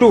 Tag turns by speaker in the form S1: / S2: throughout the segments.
S1: 2।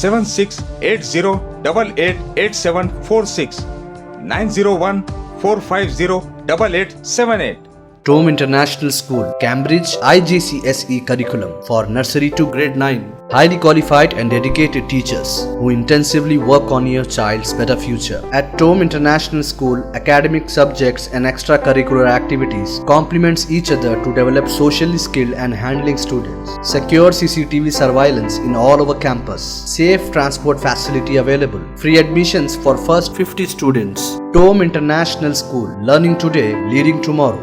S1: 7680888746 9014508878।
S2: Tome International School, Cambridge, IGCSE curriculum for nursery to grade 9. Highly qualified and dedicated teachers who intensively work on your child's better future. At Tome International School, academic subjects and extracurricular activities complements each other to develop socially skilled and handling students. Secure CCTV surveillance in all over campus. Safe transport facility available. Free admissions for first 50 students. Tome International School, learning today, leading tomorrow.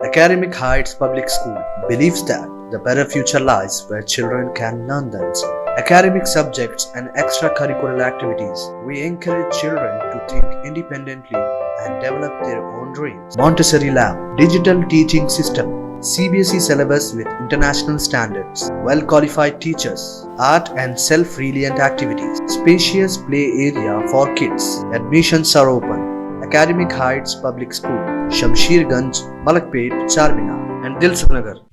S2: Academic Heights Public School believes that the better future lies where children can learn themselves. Academic subjects and extracurricular activities. We encourage children to think independently and develop their own dreams. Montessori Lab, digital teaching system, CBSE syllabus with international standards, well-qualified teachers, art and self-reliant activities, spacious play area for kids. Admissions are open. Academic Heights Public School, Shamsherganj, Malakpet, Charminar and Dilsuk Nagar.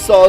S3: 100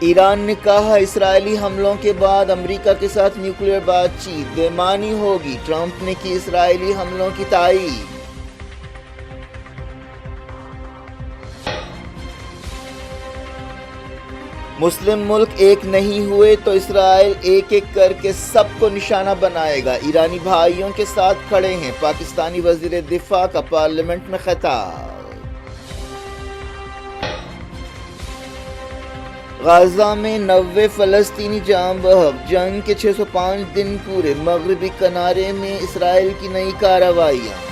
S3: Iran نے کہا اسرائیلی حملوں کے بعد امریکہ کے ساتھ nuclear بات چیت بے معنی ہوگی، ٹرمپ نے کی اسرائیلی حملوں کی تائید۔ مسلم ملک ایک نہیں ہوئے تو اسرائیل ایک ایک کر کے سب کو نشانہ بنائے گا، ایرانی بھائیوں کے ساتھ کھڑے ہیں، پاکستانی وزیر دفاع کا پارلیمنٹ میں خطاب۔ غزہ میں 90 فلسطینی جاں بحق، جنگ کے 605 دن پورے، مغربی کنارے میں اسرائیل کی نئی کارروائیاں۔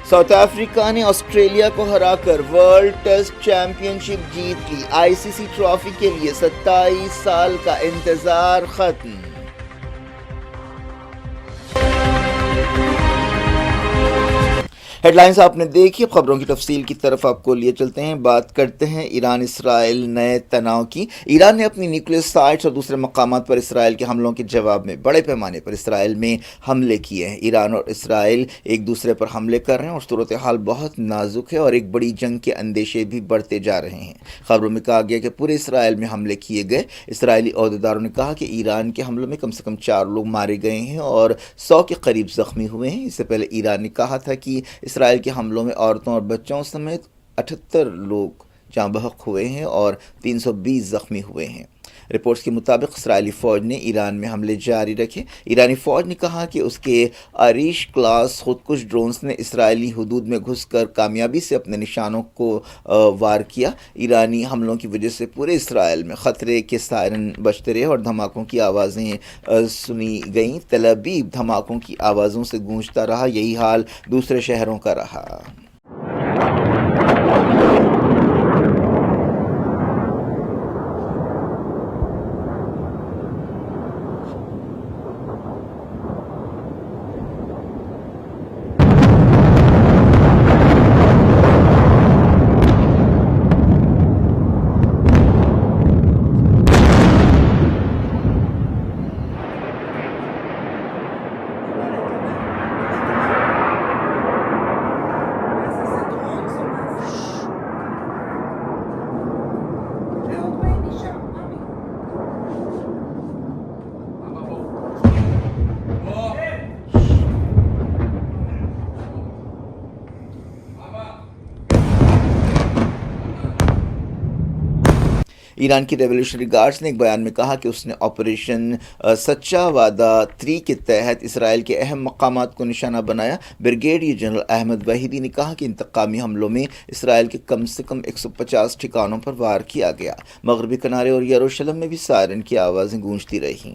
S3: ساؤتھ افریقہ نے آسٹریلیا کو ہرا کر ورلڈ ٹیسٹ چیمپئن شپ جیت لی، آئی سی سی ٹرافی کے لیے 27 سال کا انتظار ختم۔ ہیڈ لائنز آپ نے دیکھی، خبروں کی تفصیل کی طرف آپ کو لیے چلتے ہیں۔ بات کرتے ہیں ایران اسرائیل نئے تناؤ کی۔ ایران نے اپنی نیوکلیئر سائٹس اور دوسرے مقامات پر اسرائیل کے حملوں کے جواب میں بڑے پیمانے پر اسرائیل میں حملے کیے ہیں۔ ایران اور اسرائیل ایک دوسرے پر حملے کر رہے ہیں اور صورتحال بہت نازک ہے اور ایک بڑی جنگ کے اندیشے بھی بڑھتے جا رہے ہیں۔ خبروں میں کہا گیا کہ پورے اسرائیل میں حملے کیے گئے۔ اسرائیلی عہدیداروں نے کہا کہ ایران کے حملوں میں کم سے کم 4 لوگ مارے گئے ہیں اور 100 کے قریب زخمی ہوئے ہیں۔ اس سے پہلے ایران نے کہا تھا کہ اسرائیل کے حملوں میں عورتوں اور بچوں سمیت 78 لوگ جاں بحق ہوئے ہیں اور 320 زخمی ہوئے ہیں۔ رپورٹس کے مطابق اسرائیلی فوج نے ایران میں حملے جاری رکھے۔ ایرانی فوج نے کہا کہ اس کے عریش کلاس خودکش ڈرونز نے اسرائیلی حدود میں گھس کر کامیابی سے اپنے نشانوں کو وار کیا۔ ایرانی حملوں کی وجہ سے پورے اسرائیل میں خطرے کے سائرن بجتے رہے اور دھماکوں کی آوازیں سنی گئیں۔ تل ابیب دھماکوں کی آوازوں سے گونجتا رہا، یہی حال دوسرے شہروں کا رہا۔ ایران کی ریولیوشنری گارڈز نے ایک بیان میں کہا کہ اس نے آپریشن سچا وعدہ 3 کے تحت اسرائیل کے اہم مقامات کو نشانہ بنایا۔ بریگیڈیئر جنرل احمد وحیدی نے کہا کہ انتقامی حملوں میں اسرائیل کے کم سے کم 150 ٹھکانوں پر وار کیا گیا۔ مغربی کنارے اور یروشلم میں بھی سائرن کی آوازیں گونجتی رہیں۔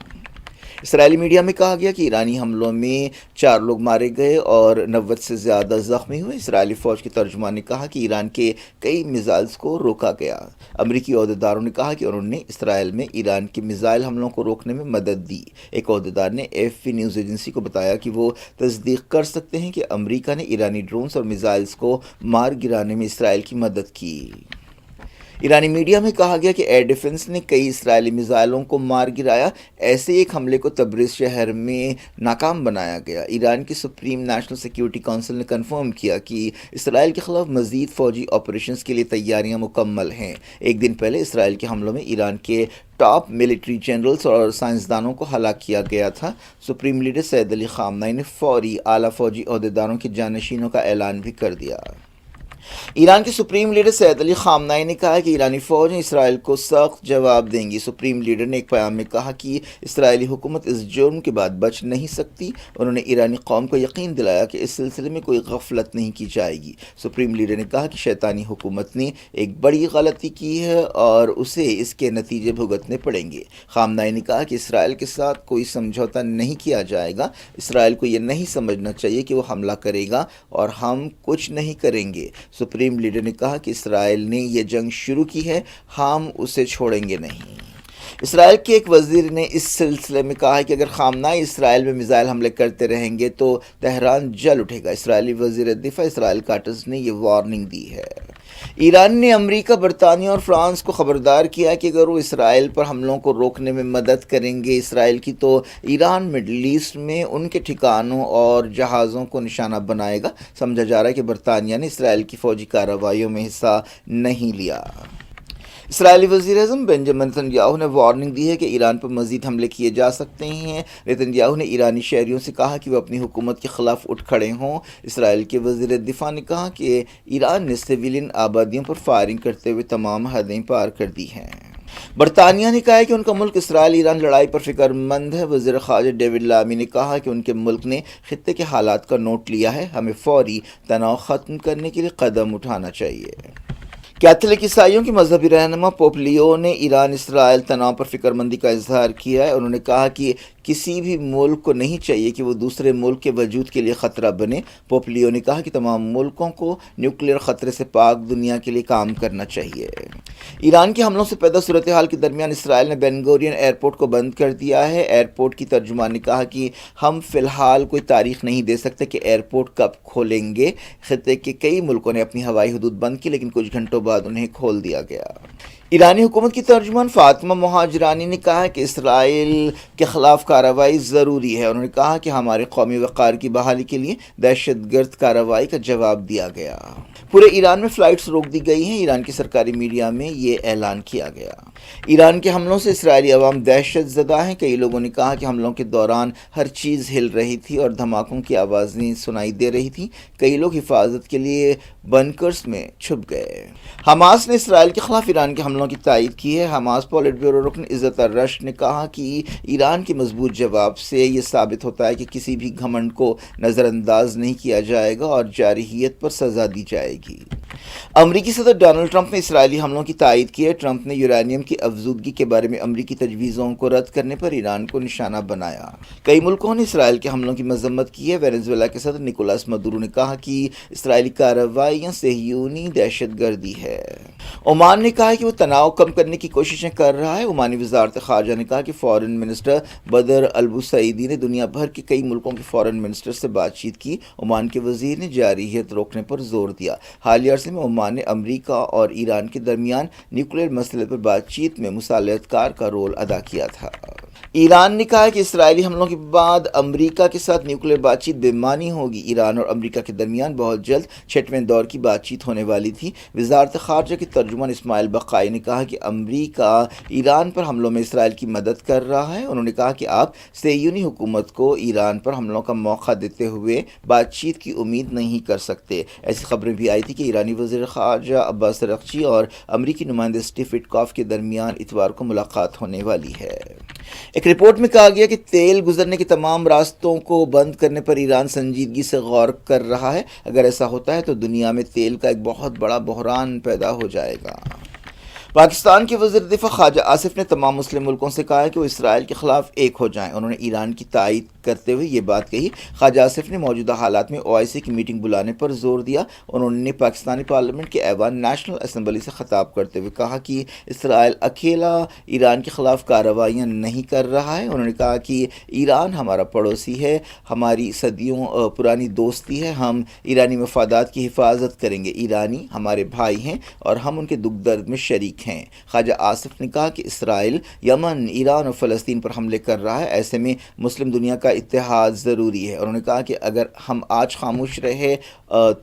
S3: اسرائیلی میڈیا میں کہا گیا کہ ایرانی حملوں میں 4 لوگ مارے گئے اور 90 سے زیادہ زخمی ہوئے۔ اسرائیلی فوج کے ترجمان نے کہا کہ ایران کے کئی میزائلز کو روکا گیا۔ امریکی عہدیداروں نے کہا کہ انہوں نے اسرائیل میں ایران کے میزائل حملوں کو روکنے میں مدد دی۔ ایک عہدیدار نے AFP نیوز ایجنسی کو بتایا کہ وہ تصدیق کر سکتے ہیں کہ امریکہ نے ایرانی ڈرونز اور میزائلز کو مار گرانے میں اسرائیل کی مدد کی۔ ایرانی میڈیا میں کہا گیا کہ ایئر ڈیفنس نے کئی اسرائیلی میزائلوں کو مار گرایا۔ ایسے ایک حملے کو تبریز شہر میں ناکام بنایا گیا۔ ایران کی سپریم نیشنل سیکیورٹی کونسل نے کنفرم کیا کہ اسرائیل کے خلاف مزید فوجی آپریشنز کے لیے تیاریاں مکمل ہیں۔ ایک دن پہلے اسرائیل کے حملوں میں ایران کے ٹاپ ملٹری جنرلز اور سائنسدانوں کو ہلاک کیا گیا تھا۔ سپریم لیڈر سید علی خامنہئی نے فوری اعلیٰ فوجی عہدیداروں کے جانشینوں کا اعلان بھی کر دیا۔ ایران کے سپریم لیڈر سید علی خامنہئی نے کہا کہ ایرانی فوجیں اسرائیل کو سخت جواب دیں گی۔ سپریم لیڈر نے ایک بیان میں کہا کہ اسرائیلی حکومت اس جرم کے بعد بچ نہیں سکتی۔ انہوں نے ایرانی قوم کو یقین دلایا کہ اس سلسلے میں کوئی غفلت نہیں کی جائے گی۔ سپریم لیڈر نے کہا کہ شیطانی حکومت نے ایک بڑی غلطی کی ہے اور اسے اس کے نتیجے بھگتنے پڑیں گے۔ خامنہئی نے کہا کہ اسرائیل کے ساتھ کوئی سمجھوتہ نہیں کیا جائے گا۔ اسرائیل کو یہ نہیں سمجھنا چاہیے کہ وہ حملہ کرے گا اور ہم کچھ نہیں کریں گے۔ سپریم لیڈر نے کہا کہ اسرائیل نے یہ جنگ شروع کی ہے، ہم اسے چھوڑیں گے نہیں۔ اسرائیل کے ایک وزیر نے اس سلسلے میں کہا کہ اگر خامنہئی اسرائیل میں میزائل حملے کرتے رہیں گے تو تہران جل اٹھے گا۔ اسرائیلی وزیر دفاع اسرائیل کاٹز نے یہ وارننگ دی ہے۔ ایران نے امریکہ، برطانیہ اور فرانس کو خبردار کیا کہ اگر وہ اسرائیل پر حملوں کو روکنے میں مدد کریں گے اسرائیل کی، تو ایران مڈل ایسٹ میں ان کے ٹھکانوں اور جہازوں کو نشانہ بنائے گا۔ سمجھا جا رہا ہے کہ برطانیہ نے اسرائیل کی فوجی کارروائیوں میں حصہ نہیں لیا۔ اسرائیلی وزیر اعظم بنجامن نیتن یاہو نے وارننگ دی ہے کہ ایران پر مزید حملے کیے جا سکتے ہیں۔ نیتن یاہو نے ایرانی شہریوں سے کہا کہ وہ اپنی حکومت کے خلاف اٹھ کھڑے ہوں۔ اسرائیل کے وزیر دفاع نے کہا کہ ایران نے سویلین آبادیوں پر فائرنگ کرتے ہوئے تمام حدیں پار کر دی ہیں۔ برطانیہ نے کہا ہے کہ ان کا ملک اسرائیل ایران لڑائی پر فکر مند ہے۔ وزیر خارجہ ڈیوڈ لامی نے کہا کہ ان کے ملک نے خطے کے حالات کا نوٹ لیا ہے، ہمیں فوری تناؤ ختم کرنے کے لیے قدم اٹھانا چاہیے۔ کیتھولک عیسائیوں کی مذہبی رہنما پوپ لیو نے ایران اسرائیل تناؤ پر فکر مندی کا اظہار کیا ہے۔ انہوں نے کہا کہ کسی بھی ملک کو نہیں چاہیے کہ وہ دوسرے ملک کے وجود کے لیے خطرہ بنے۔ پوپ لیو نے کہا کہ تمام ملکوں کو نیوکلیئر خطرے سے پاک دنیا کے لیے کام کرنا چاہیے۔ ایران کے حملوں سے پیدا صورتحال کے درمیان اسرائیل نے بین گورین ایئرپورٹ کو بند کر دیا ہے۔ ایئرپورٹ کی ترجمان نے کہا کہ ہم فی الحال کوئی تاریخ نہیں دے سکتے کہ ایئرپورٹ کب کھولیں گے۔ خطے کے کئی ملکوں نے اپنی ہوائی حدود بند کی، لیکن کچھ گھنٹوں بعد انہیں کھول دیا گیا۔ ایرانی حکومت کی ترجمان فاطمہ مہاجرانی نے کہا کہ اسرائیل کے خلاف کارروائی ضروری ہے۔ انہوں نے کہا کہ ہمارے قومی وقار کی بحالی کے لیے دہشت گرد کارروائی کا جواب دیا گیا۔ پورے ایران میں فلائٹس روک دی گئی ہیں۔ ایران کی سرکاری میڈیا میں یہ اعلان کیا گیا۔ ایران کے حملوں سے اسرائیلی عوام دہشت زدہ ہیں۔ کئی لوگوں نے کہا کہ حملوں کے دوران ہر چیز ہل رہی تھی اور دھماکوں کی آوازیں سنائی دے رہی تھیں۔ کئی لوگ حفاظت کے لیے بنکرز میں چھپ گئے۔ حماس نے اسرائیل کے خلاف ایران کے حملوں کی تائید کی ہے۔ حماس پولیٹ بیورو رکن عزت الرش نے کہا کہ ایران کے مضبوط جواب سے یہ ثابت ہوتا ہے کہ کسی بھی گھمنڈ کو نظر انداز نہیں کیا جائے گا اور جارحیت پر سزا دی جائے گی۔ امریکی صدر ڈونلڈ ٹرمپ نے اسرائیلی حملوں کی تائید کی ہے۔ ٹرمپ نے یورانیم کی افزودگی کے بارے میں امریکی تجویزوں کو رد کرنے پر ایران کو نشانہ بنایا۔ کئی ملکوں نے اسرائیل کے حملوں کی مذمت کی ہے۔ وینزویلا کے صدر نکولاس مدورو نے کہا کہ اسرائیلی کارروائیاں صہیونی دہشت گردی ہے۔ عمان نے کہا کہ وہ تناؤ کم کرنے کی کوششیں کر رہا ہے۔ عمانی وزارت خارجہ نے کہا کہ فارن منسٹر بدر البوسعیدی نے دنیا بھر کے کئی ملکوں کے فارن منسٹر سے بات چیت کی۔ عمان کے وزیر نے جارحیت روکنے پر زور دیا۔ حالیہ عرصے میں عمان نے امریکہ اور ایران کے درمیان نیوکلیئر مسئلے پر بات چیت میں مصالحت کار کا رول ادا کیا تھا۔ ایران نے کہا کہ اسرائیلی حملوں کے بعد امریکہ کے ساتھ نیوکلیئر بات چیت بے معنی ہوگی۔ ایران اور امریکہ کے درمیان بہت جلد 6ویں دور کی بات چیت ہونے والی تھی۔ وزارت خارجہ کے ترجمان اسماعیل بقائی نے کہا کہ امریکہ ایران پر حملوں میں اسرائیل کی مدد کر رہا ہے۔ انہوں نے کہا کہ آپ صہیونی حکومت کو ایران پر حملوں کا موقع دیتے ہوئے بات چیت کی امید نہیں کر سکتے۔ ایسی خبریں بھی آئی تھی کہ ایرانی وزیر خارجہ عباس ارغچی اور امریکی نمائندے اسٹیو وٹکاف کے درمیان اتوار کو ملاقات ہونے والی ہے۔ ایک رپورٹ میں کہا گیا کہ تیل گزرنے کے تمام راستوں کو بند کرنے پر ایران سنجیدگی سے غور کر رہا ہے۔ اگر ایسا ہوتا ہے تو دنیا میں تیل کا ایک بہت بڑا بحران پیدا ہو جائے گا۔ پاکستان کے وزیر دفاع خواجہ آصف نے تمام مسلم ملکوں سے کہا ہے کہ وہ اسرائیل کے خلاف ایک ہو جائیں۔ انہوں نے ایران کی تائید کرتے ہوئے یہ بات کہی۔ خواجہ آصف نے موجودہ حالات میں OIC کی میٹنگ بلانے پر زور دیا۔ انہوں نے پاکستانی پارلیمنٹ کے ایوان نیشنل اسمبلی سے خطاب کرتے ہوئے کہا کہ اسرائیل اکیلا ایران کے خلاف کارروائیاں نہیں کر رہا ہے۔ انہوں نے کہا کہ ایران ہمارا پڑوسی ہے، ہماری صدیوں پرانی دوستی ہے، ہم ایرانی مفادات کی حفاظت کریں گے۔ ایرانی ہمارے بھائی ہیں اور ہم ان کے دکھ درد میں شریک ہیں۔ خواجہ آصف نے کہا کہ اسرائیل یمن، ایران اور فلسطین پر حملے کر رہا ہے، ایسے میں مسلم دنیا کا اتحاد ضروری ہے۔ انہوں نے کہا کہ اگر ہم آج خاموش رہے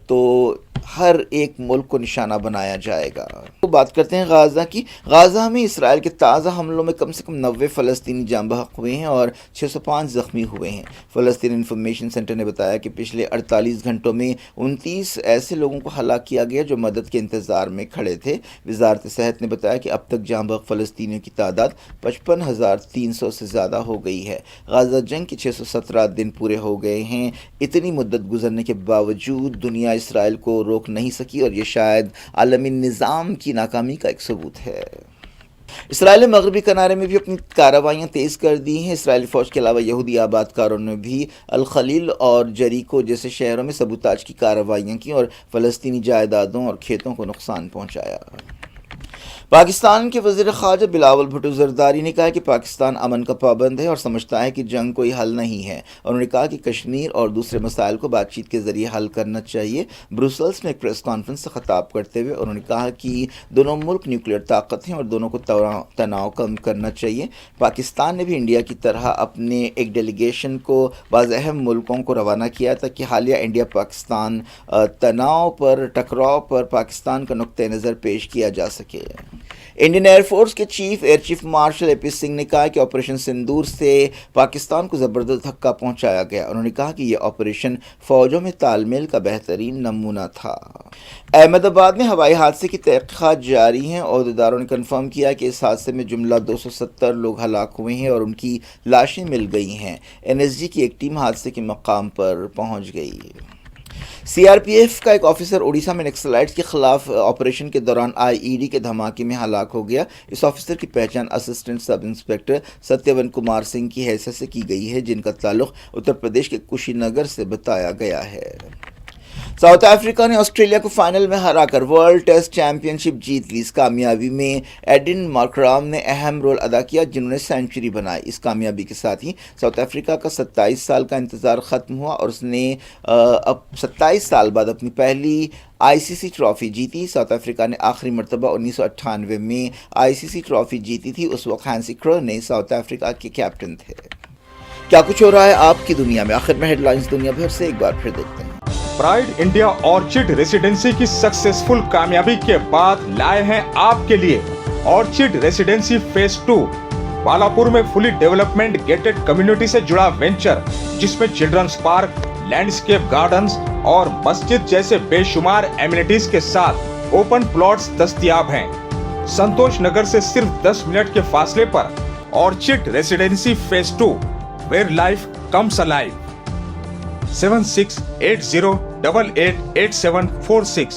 S3: تو ہر ایک ملک کو نشانہ بنایا جائے گا۔ بات کرتے ہیں غازہ کی۔ غازہ میں اسرائیل کے تازہ حملوں میں کم سے کم 90 فلسطینی جاں بحق ہوئے ہیں اور 605 زخمی ہوئے ہیں۔ فلسطین انفارمیشن سینٹر نے بتایا کہ پچھلے 48 گھنٹوں میں 29 ایسے لوگوں کو ہلاک کیا گیا جو مدد کے انتظار میں کھڑے تھے۔ وزارت صحت نے بتایا کہ اب تک جاں بحق فلسطینیوں کی تعداد 55,300 سے زیادہ ہو گئی ہے۔ غازہ جنگ کے 617 دن پورے ہو گئے ہیں۔ اتنی مدت گزرنے کے باوجود دنیا اسرائیل کو روک نہیں سکی اور یہ شاید عالمی نظام کی ناکامی کا ایک ثبوت ہے۔ اسرائیل مغربی کنارے میں بھی اپنی کارروائیاں تیز کر دی ہیں۔ اسرائیلی فوج کے علاوہ یہودی آباد کاروں نے بھی الخلیل اور جریکو جیسے شہروں میں سبوتاج کی کارروائیاں کی اور فلسطینی جائیدادوں اور کھیتوں کو نقصان پہنچایا۔ پاکستان کے وزیر خارجہ بلاول بھٹو زرداری نے کہا کہ پاکستان امن کا پابند ہے اور سمجھتا ہے کہ جنگ کوئی حل نہیں ہے، اور انہوں نے کہا کہ کشمیر اور دوسرے مسائل کو بات چیت کے ذریعے حل کرنا چاہیے۔ بروسلز میں ایک پریس کانفرنس سے خطاب کرتے ہوئے انہوں نے کہا کہ دونوں ملک نیوکلیئر طاقت ہیں اور دونوں کو تناؤ کم کرنا چاہیے۔ پاکستان نے بھی انڈیا کی طرح اپنے ایک ڈیلیگیشن کو بعض اہم ملکوں کو روانہ کیا تاکہ حالیہ انڈیا پاکستان ٹکراؤ پر پاکستان کا نقطہ نظر پیش کیا جا سکے۔ انڈین ایئر فورس کے ایئر چیف مارشل اے پی سنگھ نے کہا کہ آپریشن سندور سے پاکستان کو زبردست دھکا پہنچایا گیا۔ انہوں نے کہا کہ یہ آپریشن فوجوں میں تال میل کا بہترین نمونہ تھا۔ احمد آباد میں ہوائی حادثے کی تحقیقات جاری ہیں۔ عہدیداروں نے کنفرم کیا کہ اس حادثے میں جملہ 270 لوگ ہلاک ہوئے ہیں اور ان کی لاشیں مل گئی ہیں۔ NSG کی ایک ٹیم حادثے کے مقام پر پہنچ گئی۔ CRPF کا ایک آفیسر اڑیسہ میں نکسلائٹس کے خلاف آپریشن کے دوران IED کے دھماکے میں ہلاک ہو گیا۔ اس آفیسر کی پہچان assistant sub inspector Satyan Kumar Singh کی حیثیت سے کی گئی ہے، جن کا تعلق اتر پردیش کے کشی نگر سے بتایا گیا ہے۔ ساؤتھ افریقہ نے آسٹریلیا کو فائنل میں ہرا کر ورلڈ ٹیسٹ چیمپئن شپ جیت لی۔ اس کامیابی میں ایڈن مارکرام نے اہم رول ادا کیا، جنہوں نے سینچری بنائی۔ اس کامیابی کے ساتھ ہی ساؤتھ افریقہ کا 27 سال کا انتظار ختم ہوا اور اس نے اب 27 سال بعد اپنی پہلی ICC ٹرافی جیتی۔ ساؤتھ افریقہ نے آخری مرتبہ 1998 میں ICC ٹرافی جیتی تھی۔ اس وقت ہینسی کرنے ساؤتھ افریقہ کے کیپٹن تھے۔ کیا کچھ ہو رہا ہے آپ کی دنیا میں؟ آخر میں ہیڈ لائنز دنیا بھر سے ایک بار پھر دیکھتے ہیں۔
S1: پرائڈ انڈیا آرچڈ ریسیڈنسی کی سکسیسفل کامیابی کے بعد لائے ہیں آپ کے لیے آرچڈ ریسیڈنسی فیز 2 بالاپور میں فلی ڈیولپمنٹ گیٹڈ کمیونٹی سے جڑا وینچر، جس میں چلڈرنز پارک، لینڈسکیپ گارڈنز اور مسجد جیسے بے شمار ایمینٹیز کے ساتھ اوپن پلاٹس دستیاب ہیں۔ سنتوش نگر سے صرف 10 منٹ کے فاصلے پر Orchid Residency phase 2 where life comes alive. 7680888746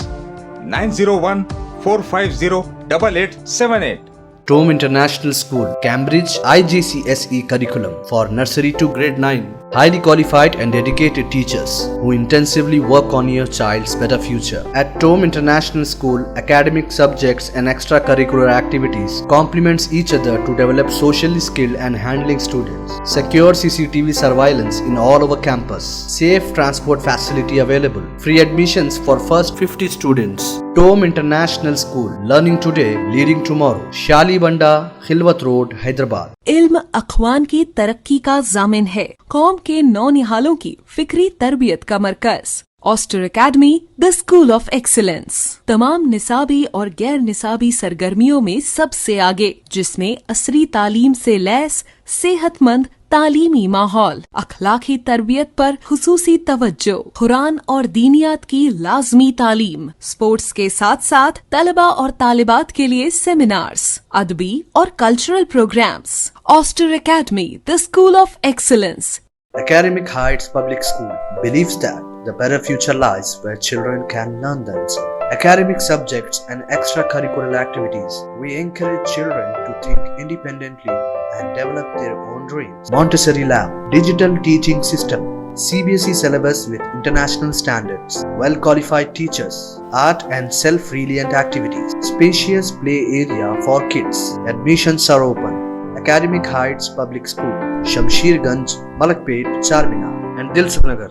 S1: 90145088878۔
S2: Tome International School, Cambridge IGCSE curriculum for nursery to grade 9. Highly qualified and dedicated teachers who intensively work on your child's better future. At Tome International School, academic subjects and extracurricular activities complements each other to develop socially skilled and handling students. Secure CCTV surveillance in all over campus. Safe transport facility available. Free admissions for first 50 students. Tome International School, learning today, leading tomorrow. Shali Banda, Khilwat Road, Hyderabad.
S4: علم اخوان کی ترقی کا ضامن ہے، قوم کے نونہالوں کی فکری تربیت کا مرکز۔ Aster academy the school of excellence تمام نصابی اور غیر نصابی سرگرمیوں میں سب سے آگے، جس میں عصری تعلیم سے لیس صحت مند تعلیمی ماحول، اخلاقی تربیت پر خصوصی توجہ، قرآن اور دینیات کی لازمی تعلیم، سپورٹس کے ساتھ ساتھ طلبہ اور طالبات کے لیے سیمینارز، ادبی اور cultural programs. Aster academy the school of excellence.
S2: Academic Heights Public School believes that the better future lies where children can learn themselves. Academic subjects and extracurricular activities. We encourage children to think independently and develop their own dreams. Montessori Lab, digital teaching system, CBSE syllabus with international standards, well-qualified teachers, art and self-reliant activities, spacious play area for kids. Admissions are open. Academic Heights Public School, Shamsherganj, Malakpet, Charminar and Dilsukh Nagar.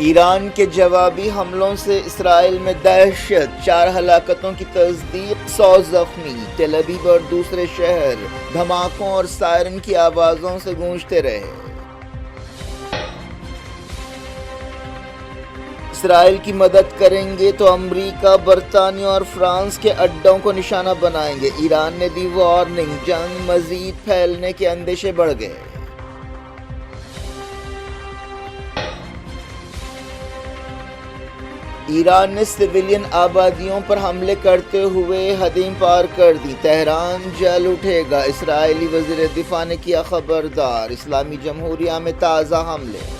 S3: Iran کے جوابی حملوں سے اسرائیل میں دہشت، 4 ہلاکتوں کی تصدیق، 100 زخمی۔ تل ابیب اور دوسرے شہر دھماکوں اور سائرن کی آوازوں سے گونجتے رہے۔ اسرائیل کی مدد کریں گے تو امریکہ، برطانیہ اور فرانس کے اڈوں کو نشانہ بنائیں گے، ایران نے دی وارننگ، جنگ مزید پھیلنے کے اندیشے بڑھ گئے۔ ایران نے سویلین آبادیوں پر حملے کرتے ہوئے حدیں پار کر دی، تہران جل اٹھے گا، اسرائیلی وزیر دفاع نے کیا خبردار، اسلامی جمہوریہ میں تازہ حملے۔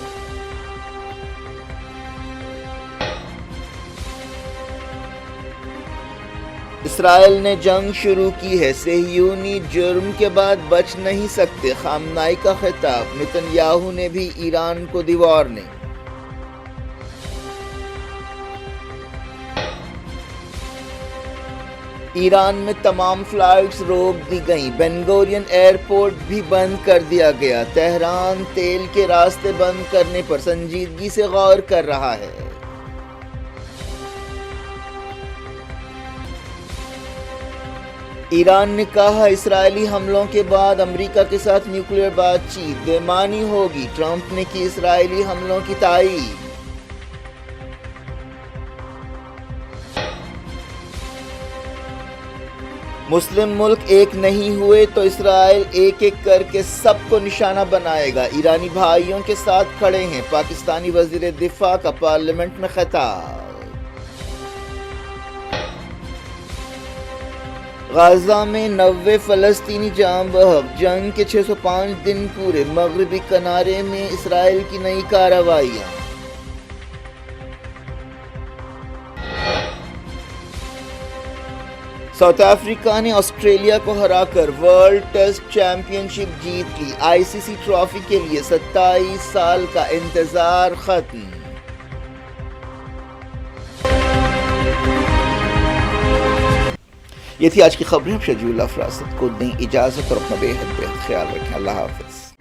S3: اسرائیل نے جنگ شروع کی ہے، صہیونی جرم کے بعد بچ نہیں سکتے، خامنائی کا خطاب، نتن یاہو نے بھی ایران کو دی وارننگ۔ ایران میں تمام فلائٹس روک دی گئیں، بین گورین ایئرپورٹ بھی بند کر دیا گیا، تہران تیل کے راستے بند کرنے پر سنجیدگی سے غور کر رہا ہے۔ ایران نے کہا اسرائیلی حملوں کے بعد امریکہ کے ساتھ نیوکلیئر بات چیت بے معنی ہوگی، ٹرمپ نے کی اسرائیلی حملوں کی تائید۔ مسلم ملک ایک نہیں ہوئے تو اسرائیل ایک ایک کر کے سب کو نشانہ بنائے گا، ایرانی بھائیوں کے ساتھ کھڑے ہیں، پاکستانی وزیر دفاع کا پارلیمنٹ میں خطاب۔ غزہ میں 90 فلسطینی جاں بحق، جنگ کے 605 دن پورے، مغربی کنارے میں اسرائیل کی نئی کارروائیاں۔ ساؤتھ افریقہ نے آسٹریلیا کو ہرا کر ورلڈ ٹیسٹ چیمپئن شپ جیت لی، آئی سی سی ٹرافی کے لیے 27 سال کا انتظار ختم۔ یہ تھی آج کی خبریں، شجیع اللہ فراست کو دیں اجازت اور اپنا بے حد خیال رکھیں، اللہ حافظ۔